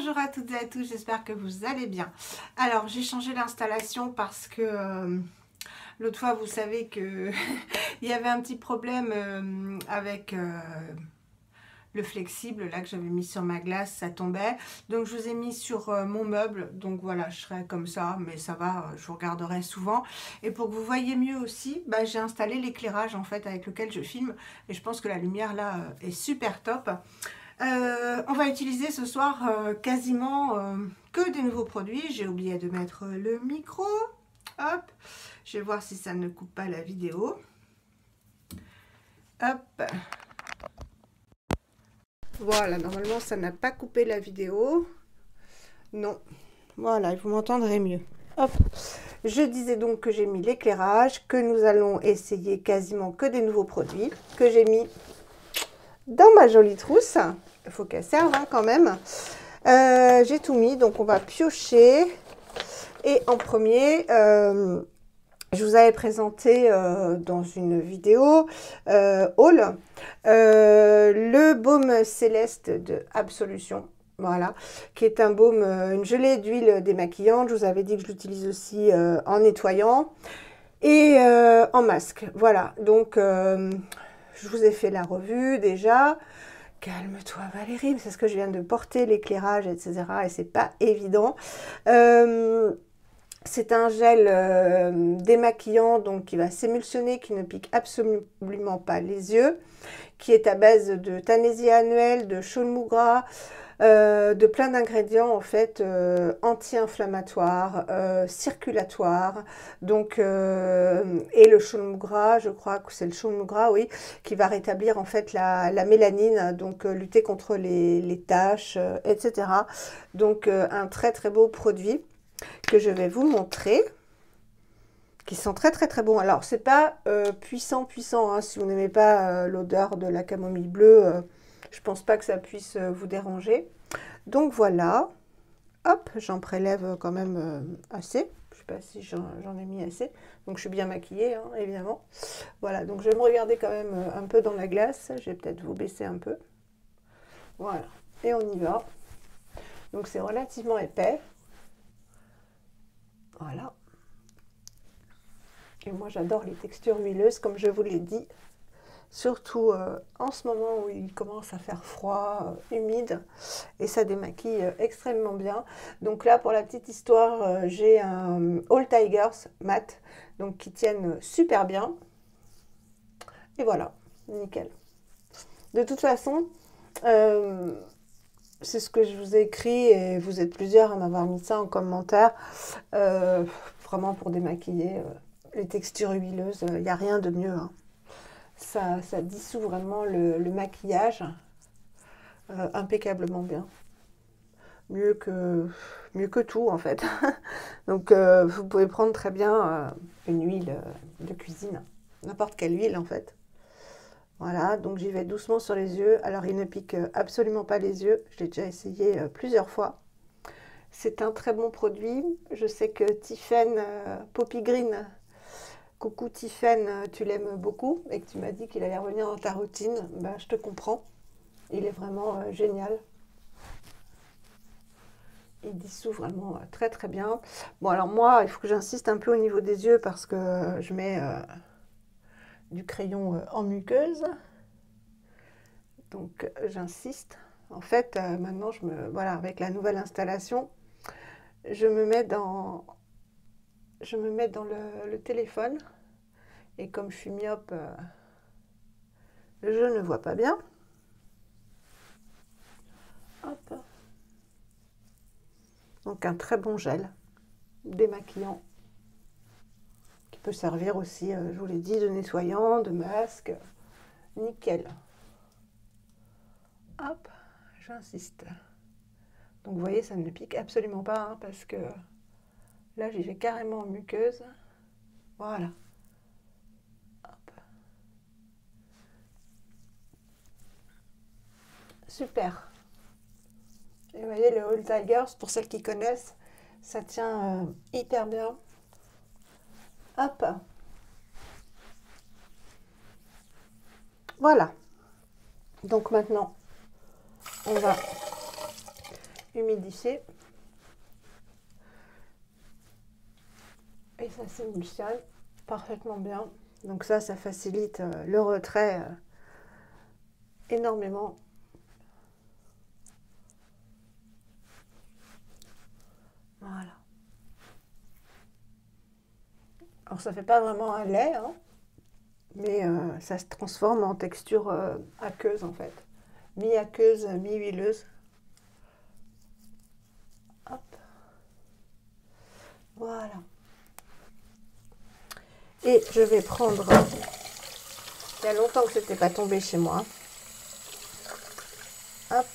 Bonjour à toutes et à tous, j'espère que vous allez bien. Alors, j'ai changé l'installation parce que l'autre fois, vous savez que il y avait un petit problème avec le flexible là que j'avais mis sur ma glace, ça tombait. Donc, je vous ai mis sur mon meuble. Donc, voilà, je serai comme ça, mais ça va, je vous regarderai souvent. Et pour que vous voyez mieux aussi, bah, j'ai installé l'éclairage en fait avec lequel je filme. Et je pense que la lumière là est super top. On va utiliser ce soir quasiment que des nouveaux produits. J'ai oublié de mettre le micro. Hop, je vais voir si ça ne coupe pas la vidéo. Hop. Voilà, normalement ça n'a pas coupé la vidéo. Non. Voilà, vous m'entendrez mieux. Hop. Je disais donc que j'ai mis l'éclairage, que nous allons essayer quasiment que des nouveaux produits, que j'ai mis dans ma jolie trousse. Il faut qu'elle serve hein, quand même. J'ai tout mis, donc on va piocher. Et en premier, je vous avais présenté dans une vidéo haul le baume céleste de Absolution. Voilà, qui est un baume, une gelée d'huile démaquillante. Je vous avais dit que je l'utilise aussi en nettoyant et en masque. Voilà, donc je vous ai fait la revue déjà. Calme-toi Valérie, c'est ce que je viens de porter, l'éclairage, etc. Et c'est pas évident. C'est un gel démaquillant donc qui va s'émulsionner, qui ne pique absolument pas les yeux, qui est à base de Tanésia annuelle, de chaulmoue gras, de plein d'ingrédients en fait anti-inflammatoires, circulatoires. Donc et le chaulmoue gras, je crois que c'est le chaulmoue gras, oui, qui va rétablir en fait la mélanine, donc lutter contre les taches, etc. Donc un très très beau produit que je vais vous montrer, qui sont très très très bons. Alors c'est pas puissant hein, si vous n'aimez pas l'odeur de la camomille bleue, je pense pas que ça puisse vous déranger. Donc voilà, hop, j'en prélève quand même assez. Je sais pas si j'en ai mis assez. Donc je suis bien maquillée, hein, évidemment. Voilà, donc je vais me regarder quand même un peu dans la glace. Je vais peut-être vous baisser un peu. Voilà, et on y va. Donc c'est relativement épais. Voilà. Et moi j'adore les textures huileuses, comme je vous l'ai dit. Surtout en ce moment où il commence à faire froid, humide, et ça démaquille extrêmement bien. Donc là, pour la petite histoire, j'ai un All Tigers mat, donc qui tiennent super bien. Et voilà, nickel. De toute façon, c'est ce que je vous ai écrit, et vous êtes plusieurs à m'avoir mis ça en commentaire, vraiment pour démaquiller les textures huileuses, il n'y a rien de mieux, hein. Ça dissout vraiment le maquillage impeccablement bien. Mieux que tout en fait. Donc vous pouvez prendre très bien une huile de cuisine, n'importe quelle huile en fait. Voilà, donc j'y vais doucement sur les yeux. Alors il ne pique absolument pas les yeux, je l'ai déjà essayé plusieurs fois. C'est un très bon produit. Je sais que Tiffen Poppy Green, coucou Tiffen, tu l'aimes beaucoup et que tu m'as dit qu'il allait revenir dans ta routine. Ben, je te comprends. Il est vraiment génial. Il dissout vraiment très très bien. Bon alors moi, il faut que j'insiste un peu au niveau des yeux parce que je mets du crayon en muqueuse. Donc j'insiste. En fait, maintenant, voilà, avec la nouvelle installation, je me mets dans le téléphone. Et comme je suis myope, je ne vois pas bien. Hop. Donc un très bon gel démaquillant qui peut servir aussi, je vous l'ai dit, de nettoyant, de masque. Nickel. Hop, j'insiste. Donc vous voyez, ça ne pique absolument pas hein, parce que là j'y vais carrément en muqueuse. Voilà. Hop. Super. Et vous voyez le All Tigers, pour celles qui connaissent, ça tient hyper bien. Hop. Voilà. Donc maintenant, on va humidifier. Et ça s'émulsionne parfaitement bien. Donc ça facilite le retrait énormément. Voilà. Alors ça fait pas vraiment un lait, hein, mais ça se transforme en texture aqueuse en fait. Mi-aqueuse, mi-huileuse. Hop. Voilà. Et je vais prendre, il y a longtemps que c'était pas tombé chez moi. Hop.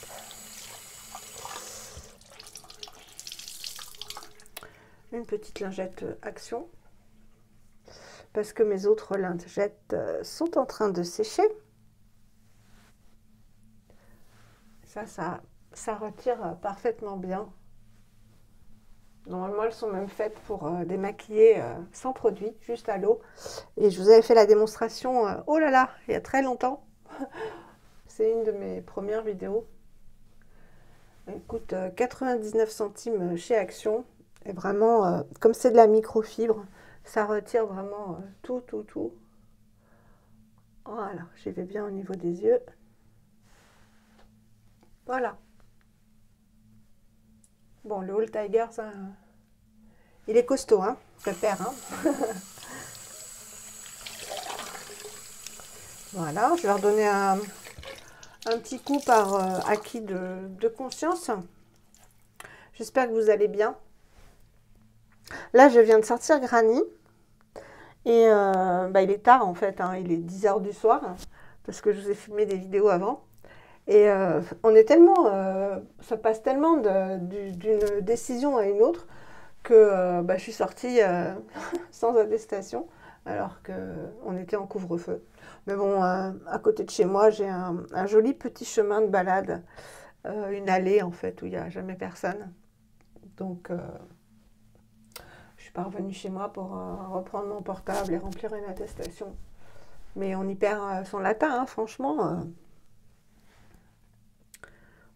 Une petite lingette Action. Parce que mes autres lingettes sont en train de sécher. Ça retire parfaitement bien. Normalement, elles sont même faites pour démaquiller sans produit, juste à l'eau. Et je vous avais fait la démonstration, oh là là, il y a très longtemps. C'est une de mes premières vidéos. Elle coûte 99 centimes chez Action. Et vraiment, comme c'est de la microfibre, ça retire vraiment tout. Voilà, j'y vais bien au niveau des yeux. Voilà. Bon, le All Tiger, ça, il est costaud, hein, le père. Hein. Voilà, je vais leur donner un petit coup par acquis de conscience. J'espère que vous allez bien. Là, je viens de sortir Granny. Et il est tard en fait, hein, il est 10 h du soir. Parce que je vous ai filmé des vidéos avant. Et on est tellement, ça passe tellement d'une décision à une autre que je suis sortie sans attestation alors qu'on était en couvre-feu. Mais bon, à côté de chez moi, j'ai un joli petit chemin de balade, une allée en fait où il n'y a jamais personne. Donc, je suis pas revenue chez moi pour reprendre mon portable et remplir une attestation. Mais on y perd son latin, hein, franchement.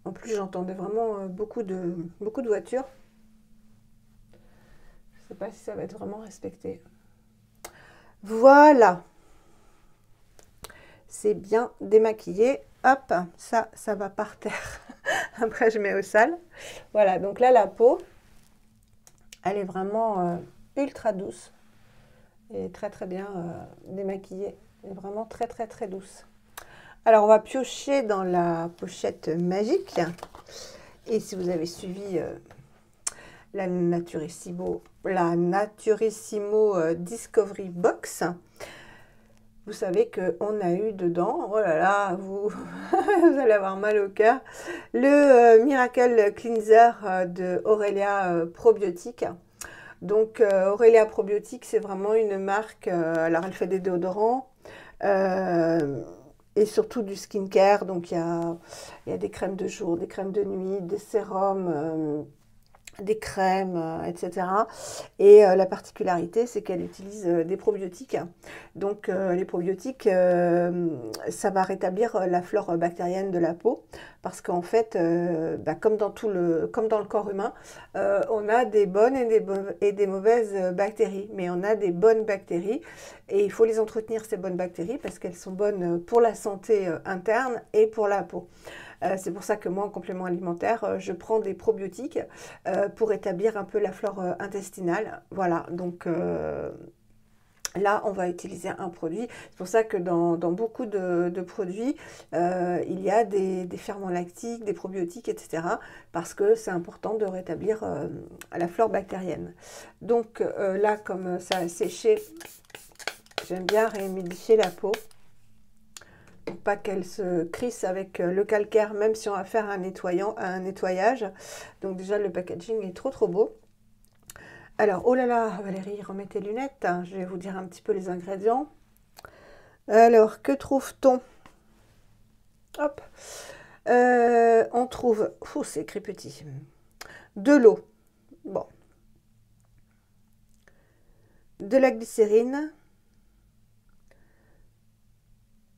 En plus, j'entendais vraiment beaucoup de voitures. Je ne sais pas si ça va être vraiment respecté. Voilà. C'est bien démaquillé. Hop, ça va par terre. Après, je mets au sale. Voilà, donc là, la peau, elle est vraiment ultra douce. Et très bien démaquillée. Elle est vraiment très douce. Alors, on va piocher dans la pochette magique. Et si vous avez suivi la Naturissimo Discovery Box, vous savez qu'on a eu dedans, oh là là, vous allez avoir mal au cœur, le Miracle Cleanser de Aurelia Probiotique. Donc Aurelia Probiotique, c'est vraiment une marque, alors elle fait des déodorants, et surtout du skincare. Donc il y a des crèmes de jour, des crèmes de nuit, des sérums, des crèmes, etc. Et la particularité, c'est qu'elle utilise des probiotiques. Donc les probiotiques, ça va rétablir la flore bactérienne de la peau, parce qu'en fait, comme dans le corps humain, on a des bonnes et des mauvaises bactéries. Mais on a des bonnes bactéries et il faut les entretenir, ces bonnes bactéries, parce qu'elles sont bonnes pour la santé interne et pour la peau. C'est pour ça que moi, en complément alimentaire, je prends des probiotiques pour établir un peu la flore intestinale. Voilà, donc là, on va utiliser un produit. C'est pour ça que dans beaucoup de produits, il y a des ferments lactiques, des probiotiques, etc. Parce que c'est important de rétablir la flore bactérienne. Donc là, comme ça a séché, j'aime bien réhumidifier la peau. Pour pas qu'elle se crisse avec le calcaire, même si on va faire un nettoyage. Donc déjà, le packaging est trop beau. Alors, oh là là, Valérie, remets tes lunettes. Je vais vous dire un petit peu les ingrédients. Alors, que trouve-t-on? Hop. On trouve, c'est écrit petit, de l'eau. Bon. De la glycérine.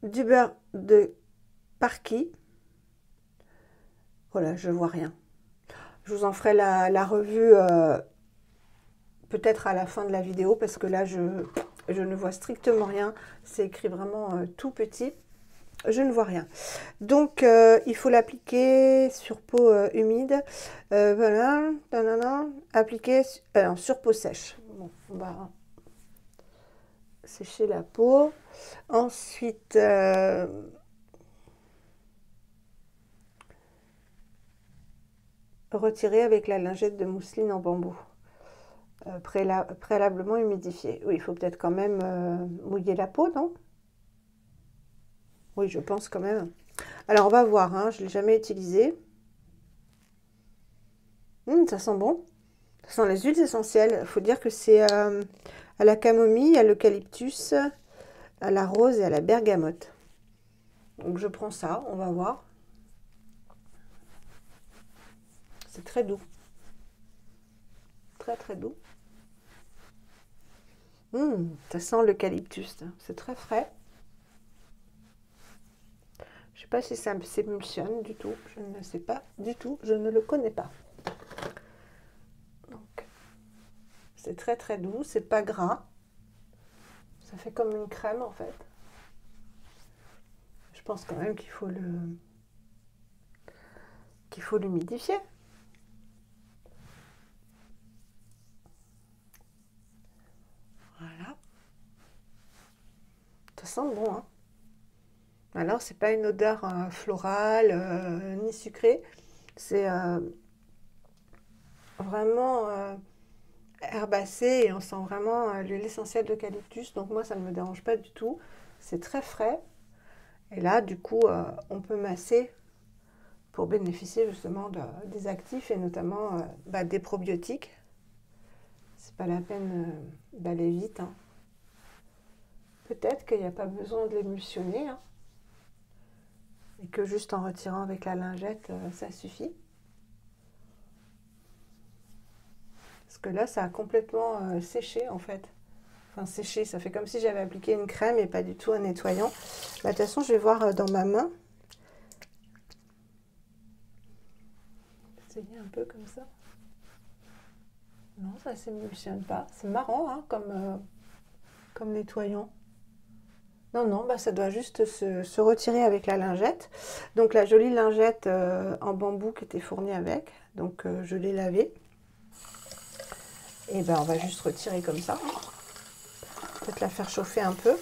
Du beurre de Parky. Voilà, je vois rien. Je vous en ferai la revue peut-être à la fin de la vidéo parce que là, je ne vois strictement rien. C'est écrit vraiment tout petit. Je ne vois rien. Donc, il faut l'appliquer sur peau humide. Voilà. Appliquer sur peau sèche. Bon, on va sécher la peau. Ensuite, retirer avec la lingette de mousseline en bambou. Préalablement humidifiée. Oui, il faut peut-être quand même mouiller la peau, non? Oui, je pense quand même. Alors, on va voir, hein, je ne l'ai jamais utilisé. Ça sent bon. Ça sent les huiles essentielles. Il faut dire que c'est à la camomille, à l'eucalyptus, à la rose et à la bergamote. Donc, je prends ça, on va voir. C'est très doux. Très, très doux. Ça sent l'eucalyptus. C'est très frais. Je ne sais pas si ça s'émulsionne du tout. Je ne sais pas du tout. Je ne le connais pas. Donc, c'est très très doux. C'est pas gras. Ça fait comme une crème en fait. Je pense quand même qu'il faut l'humidifier. Voilà. Ça sent bon, hein. Alors, c'est pas une odeur florale ni sucrée. C'est vraiment herbacé et on sent vraiment l'huile essentielle d'eucalyptus. Donc moi, ça ne me dérange pas du tout. C'est très frais. Et là, du coup, on peut masser pour bénéficier justement des actifs et notamment des probiotiques. C'est pas la peine d'aller vite, hein. Peut-être qu'il n'y a pas besoin de l'émulsionner, hein, et que juste en retirant avec la lingette, ça suffit. Parce que là, ça a complètement séché en fait. Enfin, séché, ça fait comme si j'avais appliqué une crème et pas du tout un nettoyant. De toute façon, je vais voir dans ma main. Essayer un peu comme ça. Non, ça ne s'émulsionne pas. C'est marrant, hein, comme nettoyant. Non, non, ça doit juste se retirer avec la lingette. Donc la jolie lingette en bambou qui était fournie avec. Donc je l'ai lavée. Et on va juste retirer comme ça. Peut-être la faire chauffer un peu.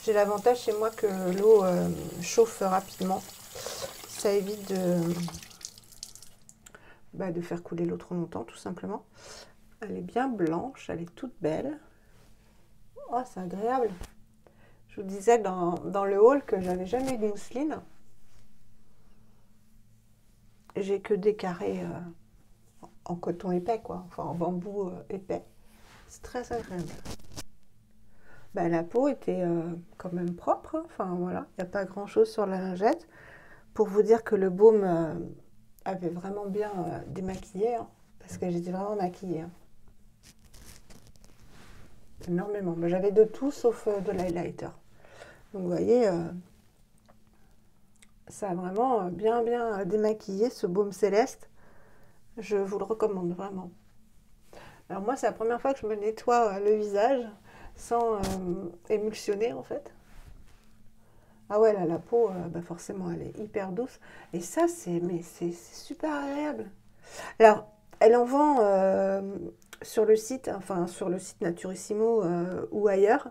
J'ai l'avantage chez moi que l'eau chauffe rapidement. Ça évite de faire couler l'eau trop longtemps, tout simplement. Elle est bien blanche, elle est toute belle. Oh, c'est agréable. Je vous disais dans le haul que j'avais jamais eu de mousseline. J'ai que des carrés en coton épais, quoi. Enfin, en bambou épais. C'est très agréable. La peau était quand même propre, hein. Enfin, voilà. Il n'y a pas grand-chose sur la lingette. Pour vous dire que le baume avait vraiment bien démaquillé, hein, parce que j'étais vraiment maquillée, hein. Énormément. J'avais de tout sauf de l'highlighter. Donc vous voyez, ça a vraiment bien démaquillé ce baume céleste. Je vous le recommande vraiment. Alors moi, c'est la première fois que je me nettoie le visage sans émulsionner en fait. Ah ouais, là, la peau, forcément, elle est hyper douce. Et ça, c'est super agréable. Alors, elle en vend sur le site, enfin sur le site Naturissimo ou ailleurs.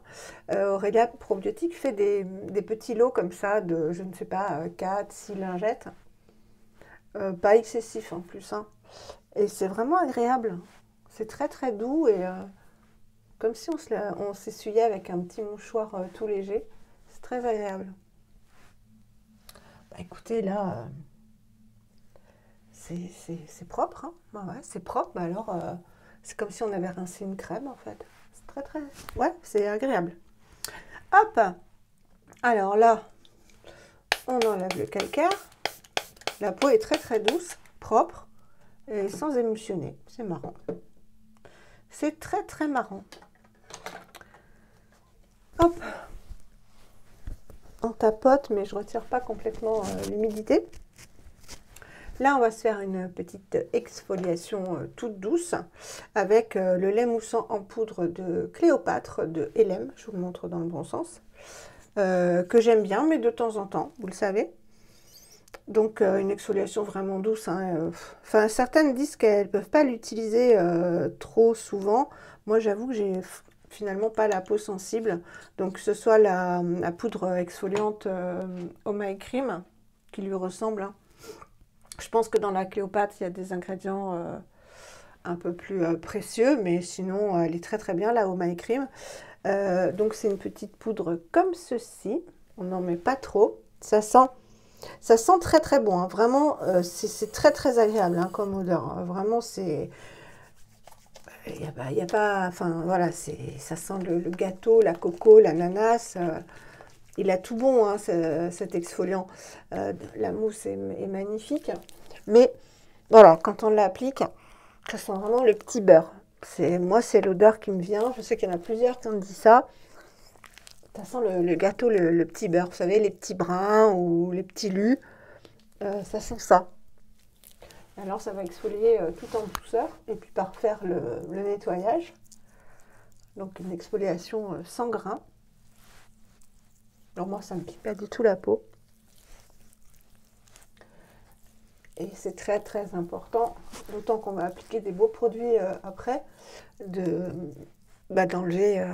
Aurélia Probiotique fait des petits lots comme ça de, je ne sais pas, 4, 6 lingettes. Pas excessif en plus, hein. Et c'est vraiment agréable. C'est très très doux et comme si on s'essuyait avec un petit mouchoir tout léger. C'est très agréable. Écoutez, là, c'est propre, hein. Ouais, c'est propre, alors c'est comme si on avait rincé une crème en fait. C'est très très... Ouais, c'est agréable. Hop. Alors là, on enlève le calcaire. La peau est très très douce, propre et sans émulsionner. C'est marrant. C'est très très marrant. Hop. On tapote, mais je retire pas complètement l'humidité. Là, on va se faire une petite exfoliation toute douce avec le lait moussant en poudre de Cléopâtre de Elem. Je vous le montre dans le bon sens. Que j'aime bien, mais de temps en temps, vous le savez. Donc, une exfoliation vraiment douce. Hein, enfin, certaines disent qu'elles ne peuvent pas l'utiliser trop souvent. Moi, j'avoue que j'ai finalement pas la peau sensible. Donc, que ce soit la poudre exfoliante Oh My Cream qui lui ressemble. Hein. Je pense que dans la Cléopâtre, il y a des ingrédients un peu plus précieux, mais sinon, elle est très très bien, la Oh My Cream. Donc, c'est une petite poudre comme ceci. On n'en met pas trop. Ça sent très très bon. Hein. Vraiment, c'est très très agréable hein, comme odeur. Hein. Vraiment, c'est... Il y a pas... Enfin, voilà, ça sent le gâteau, la coco, l'ananas. Il a tout bon, hein, cet exfoliant. La mousse est magnifique. Mais voilà, quand on l'applique, ça sent vraiment le petit beurre. Moi, c'est l'odeur qui me vient. Je sais qu'il y en a plusieurs qui ont dit ça. Ça sent le gâteau, le petit beurre. Vous savez, les petits brins ou les petits lus. Ça sent ça. Alors, ça va exfolier tout en douceur. Et puis, par faire le nettoyage. Donc, une exfoliation sans grains. Alors moi, ça ne me pique pas du tout la peau. Et c'est très très important, d'autant qu'on va appliquer des beaux produits après, d'enlever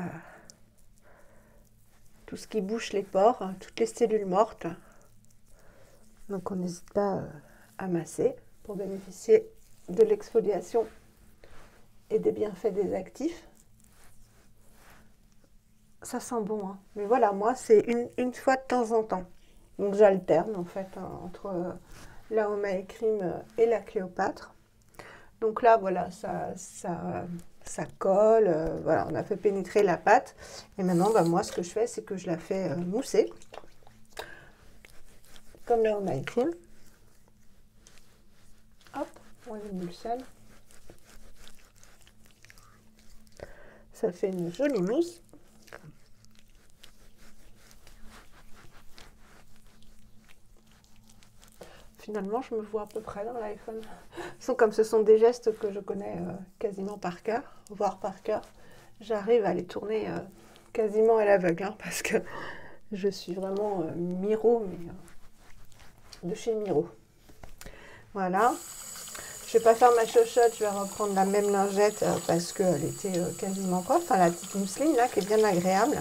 tout ce qui bouche les pores, hein, toutes les cellules mortes. Donc on n'hésite pas à masser pour bénéficier de l'exfoliation et des bienfaits des actifs. Ça sent bon, hein. Mais voilà, moi, c'est une fois de temps en temps. Donc, j'alterne, en fait, hein, entre la Oh My Cream et la Cléopâtre. Donc là, voilà, ça colle. Voilà, on a fait pénétrer la pâte. Et maintenant, moi, ce que je fais, c'est que je la fais mousser. Comme la Oh My Cream. Hop, on l'émulsionne. Ça fait une jolie mousse. Finalement, je me vois à peu près dans l'iPhone. Comme ce sont des gestes que je connais quasiment par cœur, voire par cœur, j'arrive à les tourner quasiment à l'aveugle, hein, parce que je suis vraiment Miro, mais de chez Miro. Voilà. Je ne vais pas faire ma chochotte, je vais reprendre la même lingette parce qu'elle était quasiment pas. Enfin, la petite mousseline là, qui est bien agréable.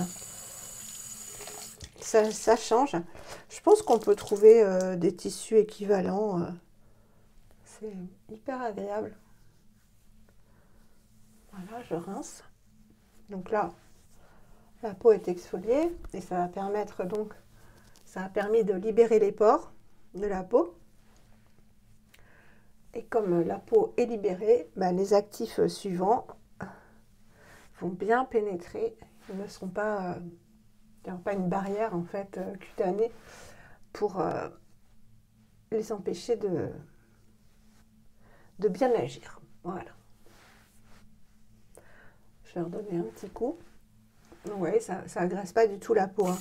Ça change. Je pense qu'on peut trouver des tissus équivalents. C'est hyper agréable. Voilà, je rince. Donc là, la peau est exfoliée et ça va permettre donc, ça a permis de libérer les pores de la peau. Et comme la peau est libérée, les actifs suivants vont bien pénétrer. Ils ne seront pas... il n'y a pas une barrière en fait cutanée pour les empêcher de bien agir. Voilà. Je vais redonner un petit coup. Donc, vous voyez, ça agresse pas du tout la peau. Hein.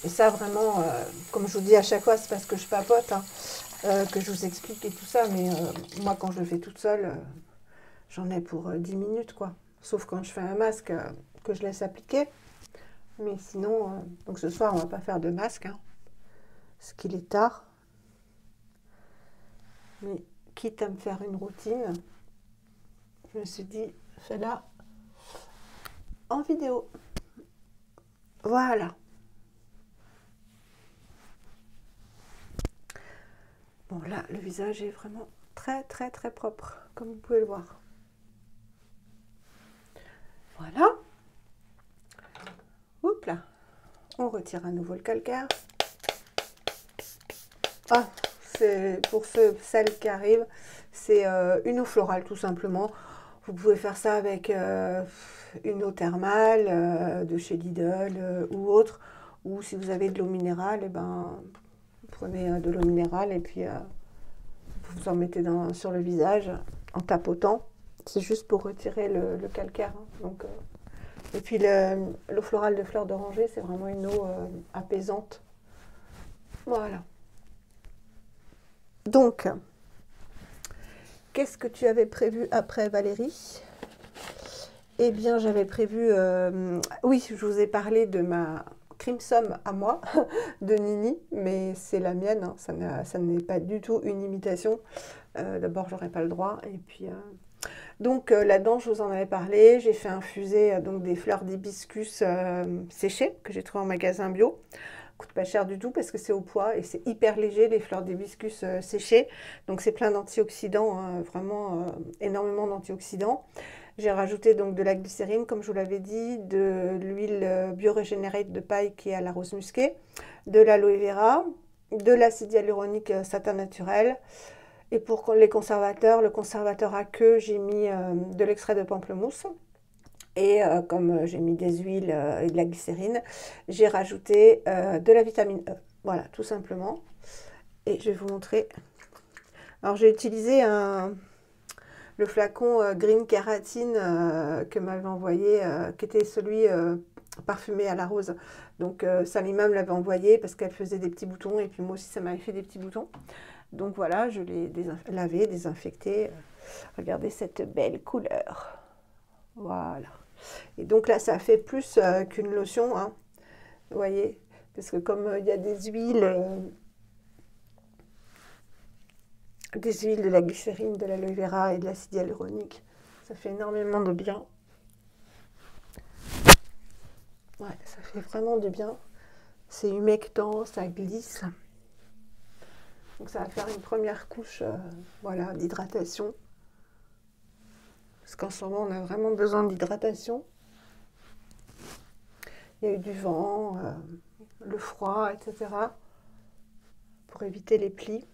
Et ça vraiment, comme je vous dis à chaque fois, c'est parce que je papote, hein, que je vous explique et tout ça. Mais moi, quand je le fais toute seule, j'en ai pour 10 minutes, quoi. Sauf quand je fais un masque que je laisse appliquer. Mais sinon, donc ce soir, on va pas faire de masque, hein, parce qu'il est tard. Mais quitte à me faire une routine, je me suis dit, fais-la en vidéo. Voilà. Bon, là, le visage est vraiment très, très, très propre, comme vous pouvez le voir. Voilà. Oups là. On retire à nouveau le calcaire. Ah, c'est pour celles qui arrivent, c'est une eau florale tout simplement. Vous pouvez faire ça avec une eau thermale de chez Lidl ou autre. Ou si vous avez de l'eau minérale, et vous prenez de l'eau minérale et puis vous en mettez sur le visage en tapotant. C'est juste pour retirer le calcaire. Hein. Donc, et puis l'eau florale de fleur d'oranger, c'est vraiment une eau apaisante. Voilà. Donc, qu'est-ce que tu avais prévu après, Valérie? Eh bien, j'avais prévu... oui, je vous ai parlé de ma Crimson à moi, de Nini, mais c'est la mienne, hein, ça n'est pas du tout une imitation. D'abord, j'aurais pas le droit, et puis... Donc là-dedans, je vous en avais parlé, j'ai fait infuser donc des fleurs d'hibiscus séchées, que j'ai trouvées en magasin bio. Coûte pas cher du tout parce que c'est au pois et c'est hyper léger les fleurs d'hibiscus séchées. Donc c'est plein d'antioxydants, hein, vraiment énormément d'antioxydants. J'ai rajouté donc de la glycérine, comme je vous l'avais dit, de l'huile biorégénérée de paille qui est à la rose musquée, de l'aloe vera, de l'acide hyaluronique satin naturel. Et pour les conservateurs, le conservateur à queue, j'ai mis de l'extrait de pamplemousse. Et comme j'ai mis des huiles et de la glycérine, j'ai rajouté de la vitamine E. Voilà, tout simplement. Et je vais vous montrer. Alors j'ai utilisé le flacon Green Kératine que m'avait envoyé, qui était celui parfumé à la rose. Donc Salima me l'avait envoyé parce qu'elle faisait des petits boutons et puis moi aussi ça m'avait fait des petits boutons. Donc voilà, je l'ai lavé, désinfecté. Regardez cette belle couleur. Voilà. Et donc là, ça fait plus qu'une lotion, hein. Vous voyez, parce que comme il y a des huiles, de la glycérine, de l'aloe vera et de l'acide hyaluronique, ça fait énormément de bien. Ouais, ça fait vraiment du bien. C'est humectant, ça glisse. Donc ça va faire une première couche, voilà, d'hydratation. Parce qu'en ce moment, on a vraiment besoin d'hydratation. Il y a eu du vent, le froid, etc. Pour éviter les plis,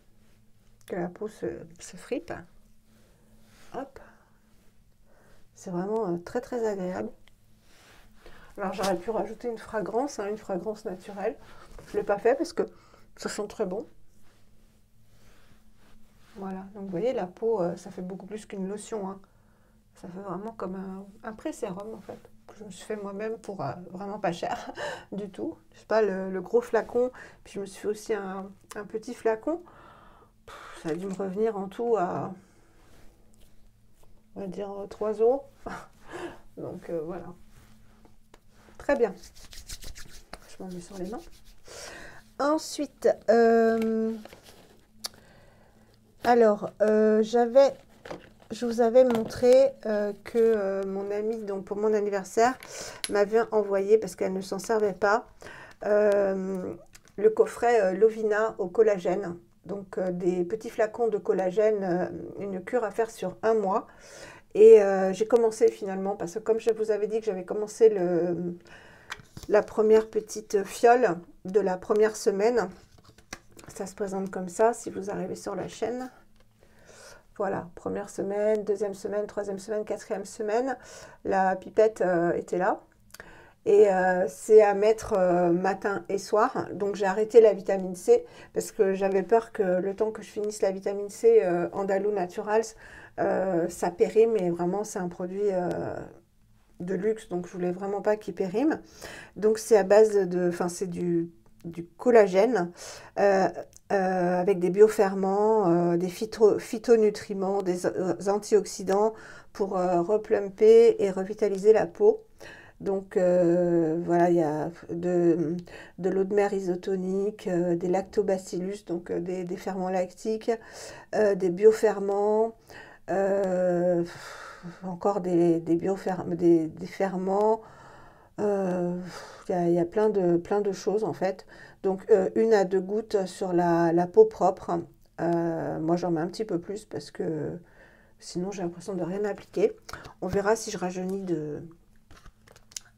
que la peau se fripe. Hop. C'est vraiment très très agréable. Alors j'aurais pu rajouter une fragrance, hein, une fragrance naturelle. Je ne l'ai pas fait parce que ça sent très bon. Voilà, donc vous voyez, la peau, ça fait beaucoup plus qu'une lotion, hein. Ça fait vraiment comme un pré-sérum en fait, que je me suis fait moi-même pour vraiment pas cher du tout. Je sais pas, le gros flacon, puis je me suis fait aussi un petit flacon. Ça a dû me revenir en tout à, on va dire, 3 €. Donc voilà. Très bien. Je m'en mets sur les mains. Ensuite, alors, je vous avais montré que mon amie, donc pour mon anniversaire, m'avait envoyé, parce qu'elle ne s'en servait pas, le coffret Lovina au collagène. Donc des petits flacons de collagène, une cure à faire sur 1 mois. Et j'ai commencé finalement, parce que comme je vous avais dit que j'avais commencé la première petite fiole de la première semaine. Ça se présente comme ça, si vous arrivez sur la chaîne. Voilà, première semaine, deuxième semaine, troisième semaine, quatrième semaine. La pipette était là. Et c'est à mettre matin et soir. Donc j'ai arrêté la vitamine C parce que j'avais peur que le temps que je finisse la vitamine C Andalou Naturals, ça périme. Mais vraiment, c'est un produit de luxe. Donc je voulais vraiment pas qu'il périme. Donc c'est à base de... Enfin, c'est du collagène avec des bioferments, des phytonutriments, des antioxydants pour replumper et revitaliser la peau. Donc voilà, il y a de l'eau de mer isotonique, des lactobacillus, donc des ferments lactiques, des bioferments, encore des ferments. Il y a plein de choses en fait. Donc 1 à 2 gouttes sur la peau propre. Moi j'en mets un petit peu plus parce que sinon j'ai l'impression de rien appliquer. On verra si je rajeunis de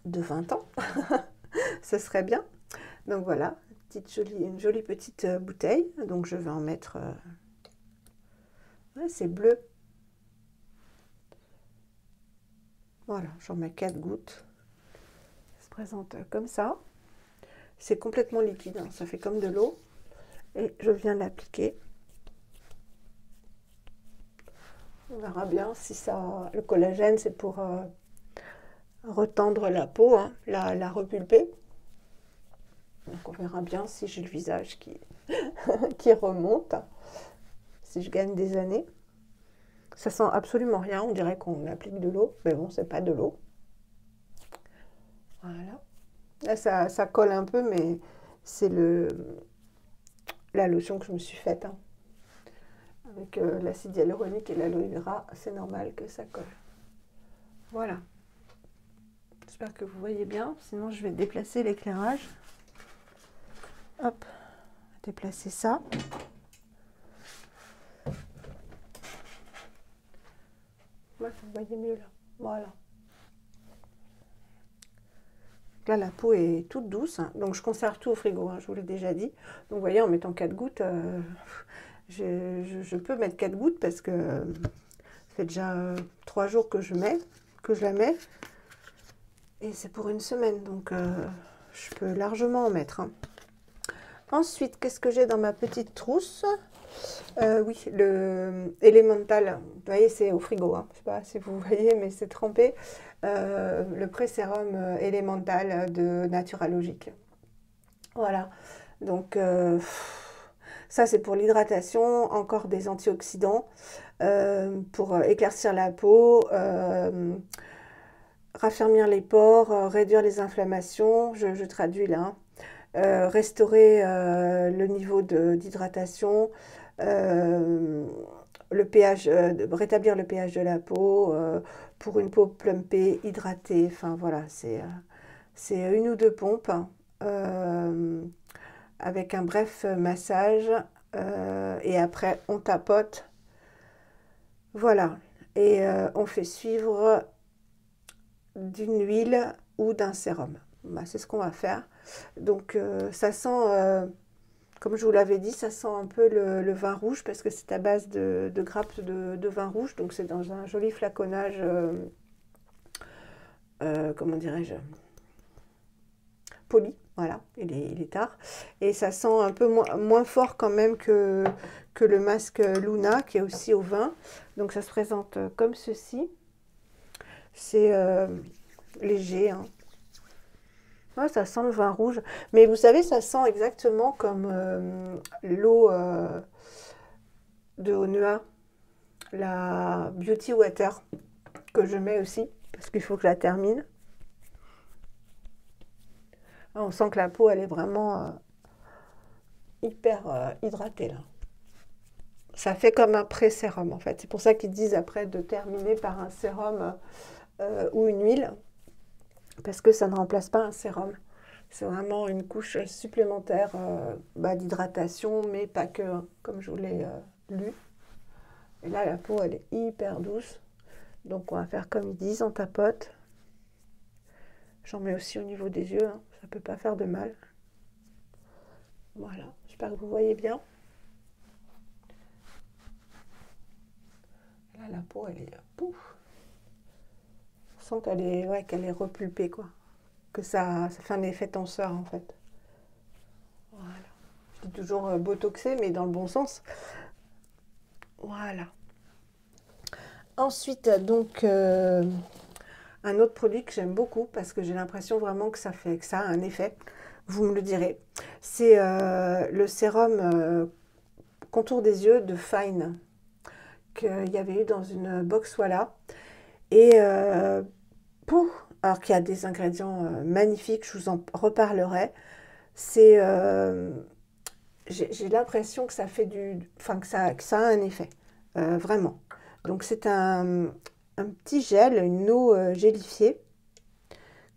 20 ans. Ce serait bien. Donc voilà, une jolie petite bouteille. Donc je vais en mettre... Ouais, c'est bleu. Voilà, j'en mets 4 gouttes. Ça se présente comme ça. C'est complètement liquide, hein, ça fait comme de l'eau. Et je viens l'appliquer. On verra bien si ça... Le collagène, c'est pour retendre la peau, hein, la repulper. Donc on verra bien si j'ai le visage qui remonte, si je gagne des années. Ça sent absolument rien, on dirait qu'on applique de l'eau, mais bon, c'est pas de l'eau. Voilà. Là, ça colle un peu, mais c'est la lotion que je me suis faite, hein. Avec l'acide hyaluronique et l'aloe vera, c'est normal que ça colle. Voilà. J'espère que vous voyez bien, sinon je vais déplacer l'éclairage. Hop, déplacer ça. Ouais, vous voyez mieux là. Voilà. Là, la peau est toute douce, hein. Donc je conserve tout au frigo, hein, je vous l'ai déjà dit. Donc vous voyez, en mettant 4 gouttes, je peux mettre 4 gouttes parce que ça fait déjà 3 jours que je la mets. Et c'est pour une semaine, donc je peux largement en mettre, hein. Ensuite, qu'est-ce que j'ai dans ma petite trousse? Oui, le Elemental, vous voyez, c'est au frigo, hein. Je ne sais pas si vous voyez, mais c'est trempé. Le pré-sérum Elemental de Naturalogique. Voilà, donc ça c'est pour l'hydratation, encore des antioxydants pour éclaircir la peau, raffermir les pores, réduire les inflammations, je traduis là, hein. Restaurer le niveau d'hydratation, le pH, rétablir le pH de la peau pour une peau plumpée, hydratée. Enfin voilà, c'est une ou deux pompes, hein, avec un bref massage et après on tapote. Voilà, et on fait suivre d'une huile ou d'un sérum. Bah, c'est ce qu'on va faire. Donc ça sent, comme je vous l'avais dit, ça sent un peu le vin rouge parce que c'est à base de grappes de vin rouge. Donc c'est dans un joli flaconnage, comment dirais-je, poli. Voilà, il est tard. Et ça sent un peu moins fort quand même que le masque Luna qui est aussi au vin. Donc ça se présente comme ceci. C'est léger, hein. Ouais, ça sent le vin rouge. Mais vous savez, ça sent exactement comme l'eau de Onua, la Beauty Water, que je mets aussi, parce qu'il faut que je la termine. Ah, on sent que la peau, elle est vraiment hyper hydratée, là. Ça fait comme un pré-sérum, en fait. C'est pour ça qu'ils disent après de terminer par un sérum ou une huile, parce que ça ne remplace pas un sérum. C'est vraiment une couche supplémentaire d'hydratation, mais pas que, hein, comme je vous l'ai lu. Et là, la peau, elle est hyper douce. Donc, on va faire comme ils disent, on tapote. J'en mets aussi au niveau des yeux, hein, ça ne peut pas faire de mal. Voilà, j'espère que vous voyez bien. Là, la peau, elle est pouf. On sent qu'elle est repulpée, quoi. Que ça fait un effet tenseur, en fait. Voilà. Je dis toujours botoxé, mais dans le bon sens. Voilà. Ensuite, donc, un autre produit que j'aime beaucoup, parce que j'ai l'impression vraiment que ça a un effet. Vous me le direz. C'est le sérum contour des yeux de Fine, qu'il y avait eu dans une box Voilà. Et alors qu'il y a des ingrédients magnifiques, je vous en reparlerai. C'est, j'ai l'impression que ça fait que ça a un effet, vraiment. Donc c'est un petit gel, une eau gélifiée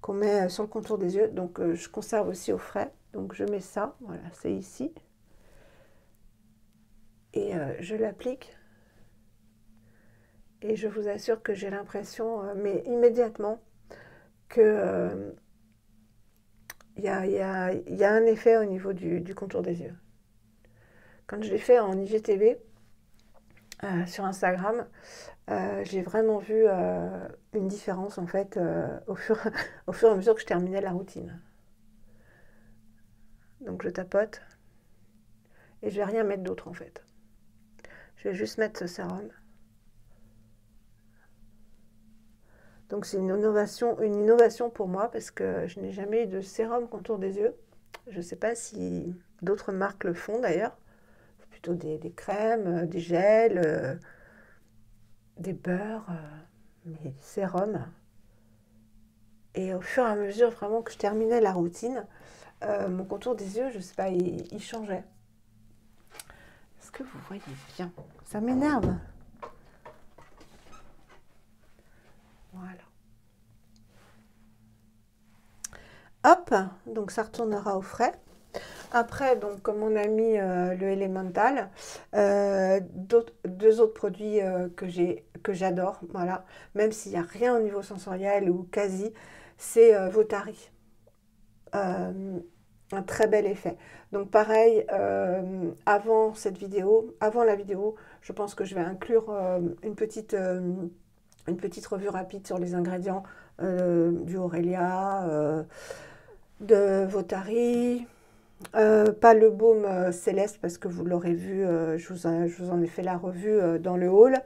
qu'on met sur le contour des yeux. Donc je conserve aussi au frais. Donc je mets ça, voilà, c'est ici. Et je l'applique. Et je vous assure que j'ai l'impression, mais immédiatement, que il y a un effet au niveau du contour des yeux. Quand je l'ai fait en IGTV sur Instagram, j'ai vraiment vu une différence en fait au fur et à mesure que je terminais la routine. Donc je tapote et je vais rien mettre d'autre en fait. Je vais juste mettre ce sérum. Donc c'est une innovation pour moi parce que je n'ai jamais eu de sérum contour des yeux. Je ne sais pas si d'autres marques le font d'ailleurs. Plutôt des crèmes, des gels, des beurres, des sérums. Et au fur et à mesure vraiment que je terminais la routine, mon contour des yeux, je sais pas, il changeait. Est-ce que vous voyez bien? Ça m'énerve. Voilà. Hop, donc ça retournera au frais. Après, donc, comme on a mis le Elemental, deux autres produits que j'adore, voilà, même s'il n'y a rien au niveau sensoriel ou quasi, c'est Votari. Un très bel effet. Donc pareil, avant la vidéo, je pense que je vais inclure une petite revue rapide sur les ingrédients du Aurelia, de Votari. Pas le baume céleste parce que vous l'aurez vu, je vous en ai fait la revue dans le haul.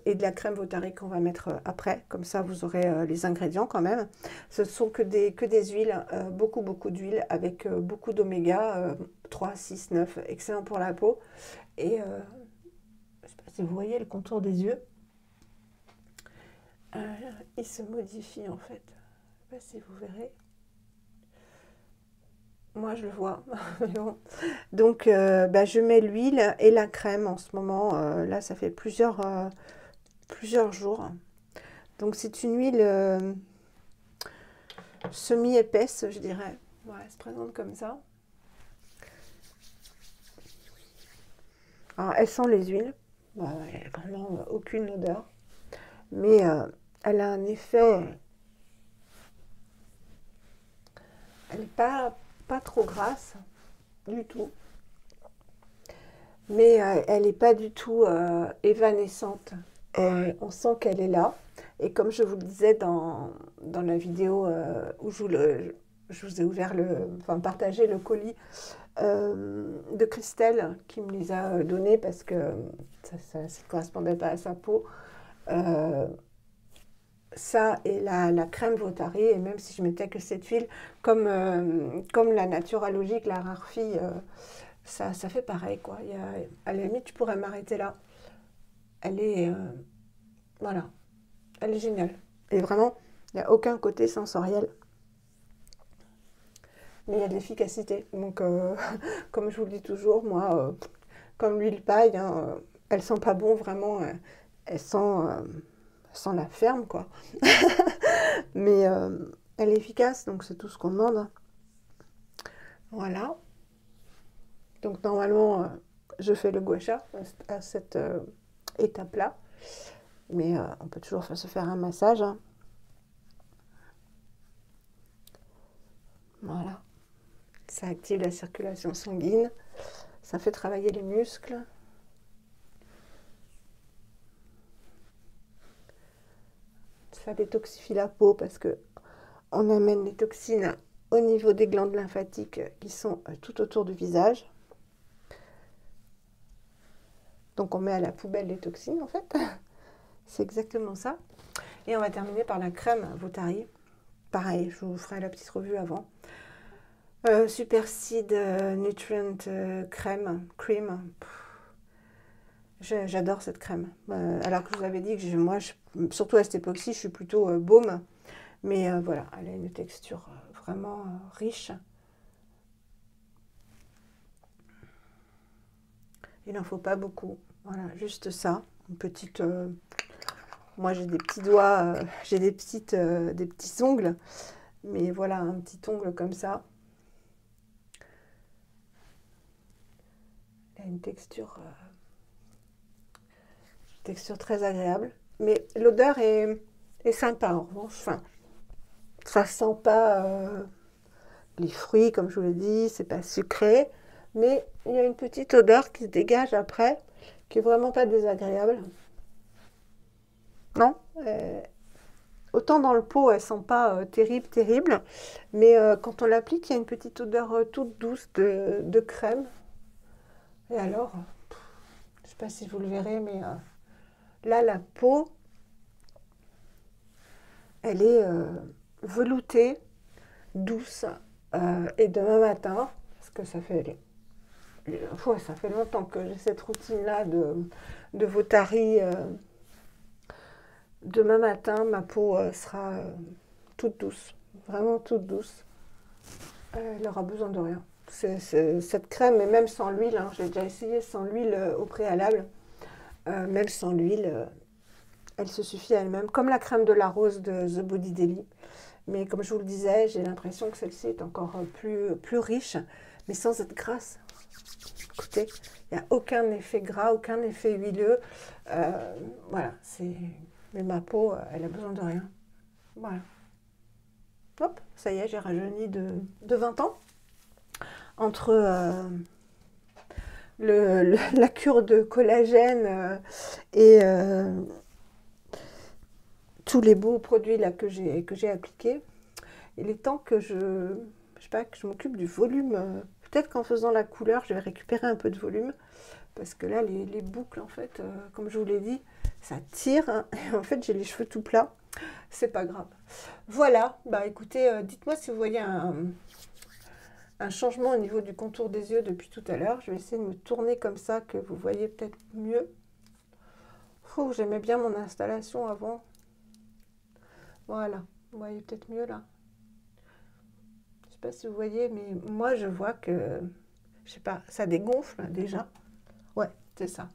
Et de la crème Votari qu'on va mettre après, comme ça vous aurez les ingrédients quand même. Ce sont que des huiles, beaucoup d'huiles avec beaucoup d'oméga 3, 6, 9, excellent pour la peau. Et je ne sais pas si vous voyez le contour des yeux, il se modifie en fait. Je ne sais pas si vous verrez. Moi, je le vois. Bon. Donc, je mets l'huile et la crème en ce moment. Là, ça fait plusieurs jours. Donc, c'est une huile semi-épaisse, je dirais. Ouais, elle se présente comme ça. Alors, elle sent les huiles. Ouais, elle n'a vraiment aucune odeur. Mais elle a un effet... Elle n'est pas trop grasse du tout. Mais elle n'est pas du tout évanescente. On sent qu'elle est là. Et comme je vous le disais dans la vidéo où je vous ai partagé le colis de Christelle qui me les a donnés parce que ça ne correspondait pas à sa peau. Ça et la crème Votari, et même si je mettais que cette huile, comme la Naturalogique, la Rare-Fille, ça fait pareil, quoi. À la limite, tu pourrais m'arrêter là. Elle est, voilà, elle est géniale. Et vraiment, il n'y a aucun côté sensoriel. Mais il y a de l'efficacité. Donc, comme je vous le dis toujours, moi, comme l'huile paille, hein, elle sent pas bon, vraiment. Elle sent la ferme, quoi. Mais elle est efficace, donc c'est tout ce qu'on demande. Voilà. Donc, normalement, je fais le gua sha à cette étape-là. Mais on peut toujours se faire un massage. Hein. Voilà. Ça active la circulation sanguine. Ça fait travailler les muscles. Ça détoxifie la peau parce que on amène les toxines au niveau des glandes lymphatiques qui sont tout autour du visage. Donc on met à la poubelle les toxines en fait. C'est exactement ça. Et on va terminer par la crème Votari. Pareil, je vous ferai la petite revue avant. Super Seed Nutrient Cream. J'adore cette crème. Alors que je vous avais dit que moi, surtout à cette époque-ci, je suis plutôt baume. Mais voilà, elle a une texture vraiment riche. Il n'en faut pas beaucoup. Voilà, juste ça. Une petite... moi, j'ai des petits doigts, j'ai des petits ongles. Mais voilà, un petit ongle comme ça. Elle a une texture très agréable. Mais l'odeur est sympa en revanche. Enfin, ça sent pas les fruits, comme je vous l'ai dit, c'est pas sucré. Mais il y a une petite odeur qui se dégage après, qui est vraiment pas désagréable. Non, autant dans le pot, elle sent pas terrible. Mais quand on l'applique, il y a une petite odeur toute douce de crème. Et alors, je sais pas si vous le verrez, mais là, la peau, elle est veloutée, douce, Et demain matin, parce que ça fait, ouais, ça fait longtemps que j'ai cette routine-là de Votari. Demain matin, ma peau sera toute douce, vraiment toute douce. Elle aura besoin de rien. Cette crème, et même sans l'huile, hein, j'ai déjà essayé sans l'huile au préalable, même sans l'huile, elle se suffit à elle-même, comme la crème de la rose de The Body Daily. Mais comme je vous le disais, j'ai l'impression que celle-ci est encore plus riche, mais sans être grasse. Écoutez, il n'y a aucun effet gras, aucun effet huileux. Voilà, mais ma peau, elle a besoin de rien. Voilà. Hop, ça y est, j'ai rajeuni de 20 ans. Entre la cure de collagène et tous les beaux produits là que j'ai appliqués, il est temps que je sais pas, que je m'occupe du volume. Peut-être qu'en faisant la couleur, je vais récupérer un peu de volume. Parce que là, les boucles, en fait, comme je vous l'ai dit, ça tire. Hein, et en fait, j'ai les cheveux tout plats. C'est pas grave. Voilà. Bah écoutez, dites-moi si vous voyez un changement au niveau du contour des yeux depuis tout à l'heure. Je vais essayer de me tourner comme ça, que vous voyez peut-être mieux. Oh, j'aimais bien mon installation avant. Voilà. Vous voyez peut-être mieux là. Je sais pas si vous voyez, mais moi, je vois que, je sais pas, ça dégonfle déjà. Ouais, c'est ça.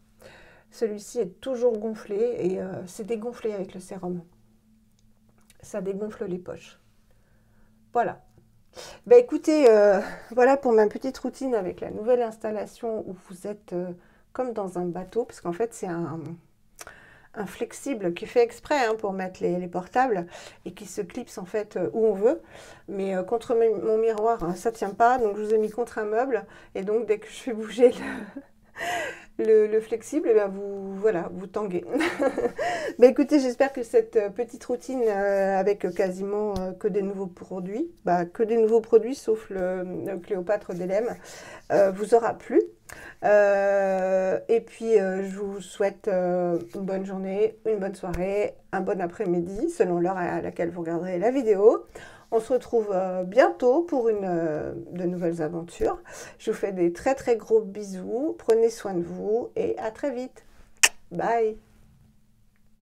Celui-ci est toujours gonflé et c'est dégonflé avec le sérum. Ça dégonfle les poches. Voilà. Bah écoutez, voilà pour ma petite routine avec la nouvelle installation où vous êtes comme dans un bateau, parce qu'en fait c'est un flexible qui est fait exprès hein, pour mettre les portables et qui se clipse en fait où on veut. Mais contre mon miroir, hein, ça tient pas, donc je vous ai mis contre un meuble et donc dès que je fais bouger le flexible, et bien voilà, vous tanguez. Bah écoutez, j'espère que cette petite routine avec quasiment que des nouveaux produits, sauf le Cléopâtre d'Elem, vous aura plu. Et puis je vous souhaite une bonne journée, une bonne soirée, un bon après-midi, selon l'heure à laquelle vous regarderez la vidéo. On se retrouve bientôt pour de nouvelles aventures. Je vous fais des très très gros bisous. Prenez soin de vous et à très vite. Bye!